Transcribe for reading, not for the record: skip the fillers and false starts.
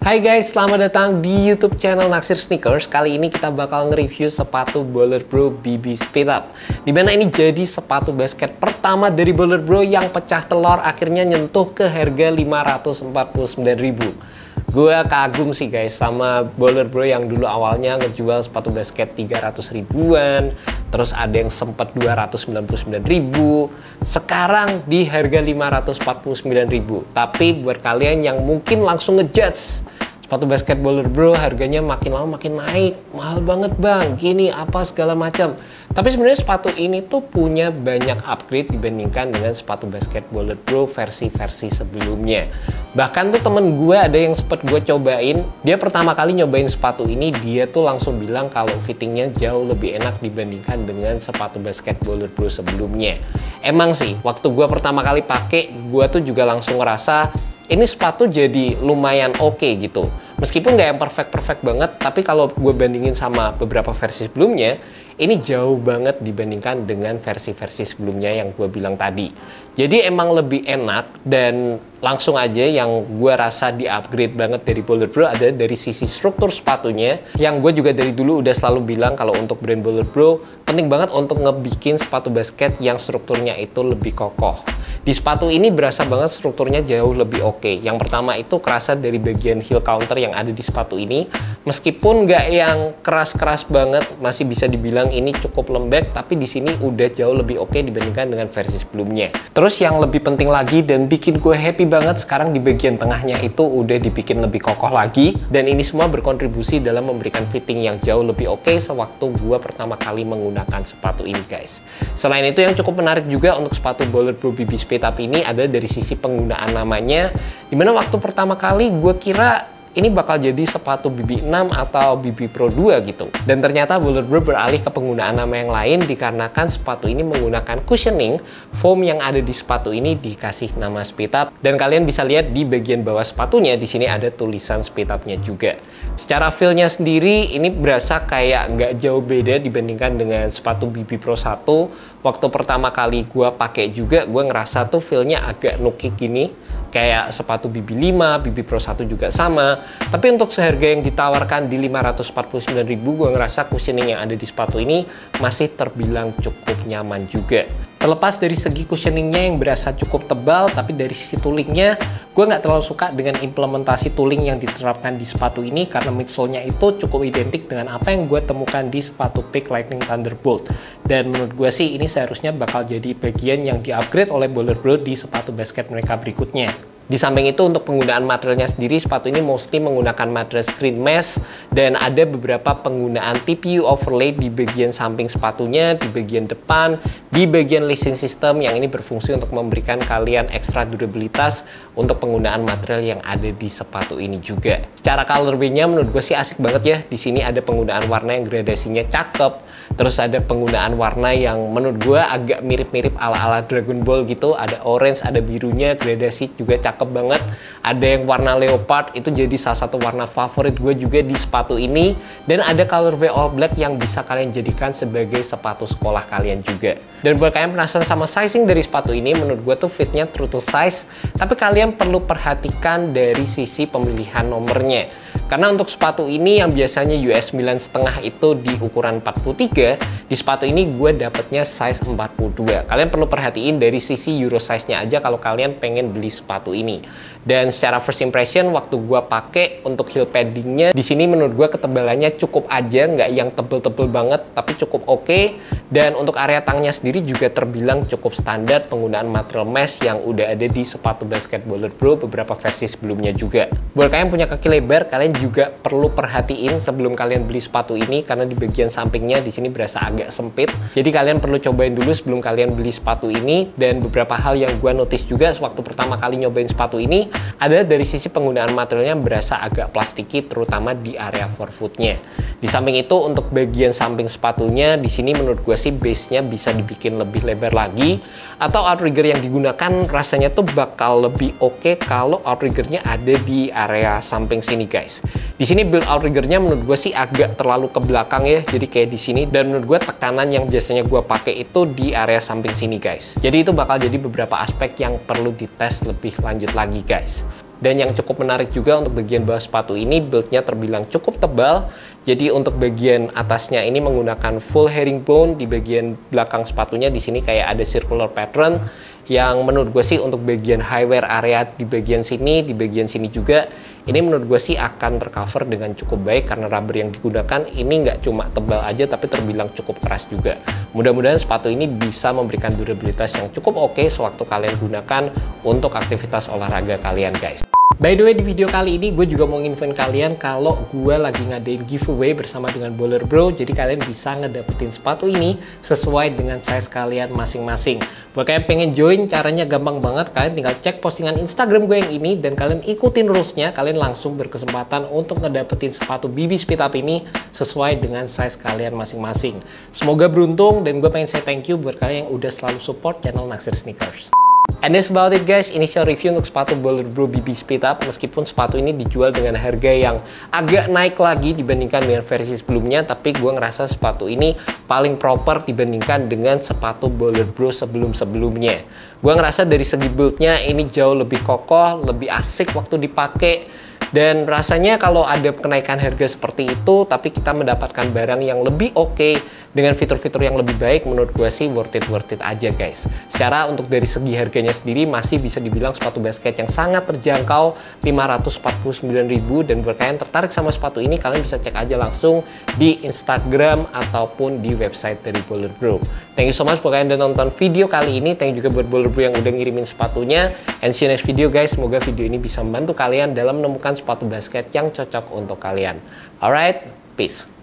Hai guys, selamat datang di YouTube channel Naksir Sneakers. Kali ini kita bakal nge-review sepatu Baller Bro BB Speed Up. Dimana ini jadi sepatu basket pertama dari Baller Bro yang pecah telur, akhirnya nyentuh ke harga 549.000. Gue kagum sih guys sama Baller Bro yang dulu awalnya ngejual sepatu basket 300 ribuan, terus ada yang sempat 299.000, sekarang di harga 549.000. Tapi buat kalian yang mungkin langsung ngejudge sepatu basket Baller Bro harganya makin lama makin naik, mahal banget bang, gini apa segala macam. Tapi sebenarnya sepatu ini tuh punya banyak upgrade dibandingkan dengan sepatu basket Baller Bro versi-versi sebelumnya. Bahkan tuh temen gue ada yang sempet gue cobain, dia pertama kali nyobain sepatu ini, dia tuh langsung bilang kalau fittingnya jauh lebih enak dibandingkan dengan sepatu basket Baller Bro sebelumnya. Emang sih, waktu gue pertama kali pakai, gue tuh juga langsung ngerasa ini sepatu jadi lumayan oke gitu. Meskipun nggak yang perfect banget, tapi kalau gue bandingin sama beberapa versi sebelumnya, ini jauh banget dibandingkan dengan versi-versi sebelumnya yang gue bilang tadi. Jadi emang lebih enak, dan langsung aja yang gue rasa di-upgrade banget dari Baller Bro ada dari sisi struktur sepatunya. Yang gue juga dari dulu udah selalu bilang kalau untuk brand Baller Bro, penting banget untuk ngebikin sepatu basket yang strukturnya itu lebih kokoh. Di sepatu ini berasa banget strukturnya jauh lebih oke. Yang pertama itu kerasa dari bagian heel counter yang ada di sepatu ini. Meskipun nggak yang keras-keras banget, masih bisa dibilang ini cukup lembek, tapi di sini udah jauh lebih oke dibandingkan dengan versi sebelumnya. Terus yang lebih penting lagi dan bikin gue happy banget, sekarang di bagian tengahnya itu udah dibikin lebih kokoh lagi. Dan ini semua berkontribusi dalam memberikan fitting yang jauh lebih oke sewaktu gue pertama kali menggunakan sepatu ini guys. Selain itu yang cukup menarik juga untuk sepatu Baller Bro BB Speed Up ini ada dari sisi penggunaan namanya, dimana waktu pertama kali gue kira ini bakal jadi sepatu BB6 atau BB Pro 2 gitu. Dan ternyata Baller Bro beralih ke penggunaan nama yang lain dikarenakan sepatu ini menggunakan cushioning foam yang ada di sepatu ini dikasih nama Speed Up. Dan kalian bisa lihat di bagian bawah sepatunya di sini ada tulisan Speed Up-nya juga. Secara feel-nya sendiri ini berasa kayak nggak jauh beda dibandingkan dengan sepatu BB Pro 1. Waktu pertama kali gue pakai juga gue ngerasa tuh feel-nya agak nukik gini, kayak sepatu BB5, BB Pro 1 juga sama. Tapi untuk seharga yang ditawarkan di 549.000, gue ngerasa cushioning yang ada di sepatu ini masih terbilang cukup nyaman juga. Terlepas dari segi cushioningnya yang berasa cukup tebal, tapi dari sisi toolingnya, gue nggak terlalu suka dengan implementasi tooling yang diterapkan di sepatu ini karena midsole-nya itu cukup identik dengan apa yang gue temukan di sepatu Peak Lightning Thunderbolt. Dan menurut gue sih ini seharusnya bakal jadi bagian yang di-upgrade oleh Baller Bro di sepatu basket mereka berikutnya. Di samping itu untuk penggunaan materialnya sendiri, sepatu ini mostly menggunakan material screen mesh dan ada beberapa penggunaan TPU overlay di bagian samping sepatunya, di bagian depan, di bagian lacing system yang ini berfungsi untuk memberikan kalian ekstra durabilitas untuk penggunaan material yang ada di sepatu ini juga. Secara colorway-nya menurut gue sih asik banget ya. Di sini ada penggunaan warna yang gradasinya cakep, terus ada penggunaan warna yang menurut gue agak mirip-mirip ala-ala Dragon Ball gitu. Ada orange, ada birunya, gradasi juga cakep banget. Ada yang warna leopard, itu jadi salah satu warna favorit gue juga di sepatu ini. Dan ada colorway all black yang bisa kalian jadikan sebagai sepatu sekolah kalian juga. Dan buat kalian penasaran sama sizing dari sepatu ini, menurut gue tuh fitnya true to size, tapi kalian perlu perhatikan dari sisi pemilihan nomornya. Karena untuk sepatu ini yang biasanya US 9,5 itu di ukuran 43, di sepatu ini gue dapetnya size 42. Kalian perlu perhatiin dari sisi euro size-nya aja kalau kalian pengen beli sepatu ini. Dan secara first impression waktu gue pakai untuk heel paddingnya, di sini menurut gue ketebalannya cukup aja, nggak yang tebel-tebel banget, tapi cukup oke. Dan untuk area tangnya sendiri juga terbilang cukup standar penggunaan material mesh yang udah ada di sepatu basket Baller Bro beberapa versi sebelumnya juga. Buat kalian punya kaki lebar, kalian juga perlu perhatiin sebelum kalian beli sepatu ini karena di bagian sampingnya di sini berasa agak sempit. Jadi kalian perlu cobain dulu sebelum kalian beli sepatu ini. Dan beberapa hal yang gue notice juga sewaktu pertama kali nyobain sepatu ini ada dari sisi penggunaan materialnya berasa agak plastiki, terutama di area forefootnya. Di samping itu untuk bagian samping sepatunya di sini menurut gue sih base-nya bisa dibikin lebih lebar lagi, atau outrigger yang digunakan rasanya tuh bakal lebih oke kalau outriggernya ada di area samping sini guys. Di sini build outriggernya menurut gue sih agak terlalu ke belakang ya, jadi kayak di sini, dan menurut gue tekanan yang biasanya gue pakai itu di area samping sini guys. Jadi itu bakal jadi beberapa aspek yang perlu dites lebih lanjut lagi guys. Dan yang cukup menarik juga untuk bagian bawah sepatu ini, build-nya terbilang cukup tebal. Jadi untuk bagian atasnya ini menggunakan full herringbone. Di bagian belakang sepatunya di sini kayak ada circular pattern, yang menurut gue sih untuk bagian high wear area di bagian sini juga, ini menurut gue sih akan tercover dengan cukup baik karena rubber yang digunakan ini nggak cuma tebal aja tapi terbilang cukup keras juga. Mudah-mudahan sepatu ini bisa memberikan durabilitas yang cukup oke sewaktu kalian gunakan untuk aktivitas olahraga kalian, guys. By the way, di video kali ini gue juga mau nginfoin kalian kalau gue lagi ngadain giveaway bersama dengan Baller Bro. Jadi kalian bisa ngedapetin sepatu ini sesuai dengan size kalian masing-masing. Buat kalian pengen join, caranya gampang banget. Kalian tinggal cek postingan Instagram gue yang ini dan kalian ikutin rules-nya. Kalian langsung berkesempatan untuk ngedapetin sepatu BB Speed Up ini sesuai dengan size kalian masing-masing. Semoga beruntung, dan gue pengen say thank you buat kalian yang udah selalu support channel Naksir Sneakers. And that's about it, guys. Initial review untuk sepatu Baller Bro BB Speed Up. Meskipun sepatu ini dijual dengan harga yang agak naik lagi dibandingkan dengan versi sebelumnya, tapi gue ngerasa sepatu ini paling proper dibandingkan dengan sepatu Baller Bro sebelum-sebelumnya. Gue ngerasa dari segi build-nya ini jauh lebih kokoh, lebih asik waktu dipakai. Dan rasanya kalau ada kenaikan harga seperti itu, tapi kita mendapatkan barang yang lebih oke dengan fitur-fitur yang lebih baik, menurut gue sih worth it aja, guys. Secara untuk dari segi harganya sendiri masih bisa dibilang sepatu basket yang sangat terjangkau, 549.000. Dan buat kalian tertarik sama sepatu ini, kalian bisa cek aja langsung di Instagram ataupun di website dari Baller Bro. Thank you so much buat kalian udah nonton video kali ini. Thank you juga buat Baller Bro yang udah ngirimin sepatunya. And see you next video, guys. Semoga video ini bisa membantu kalian dalam menemukan sepatu basket yang cocok untuk kalian. Alright, peace.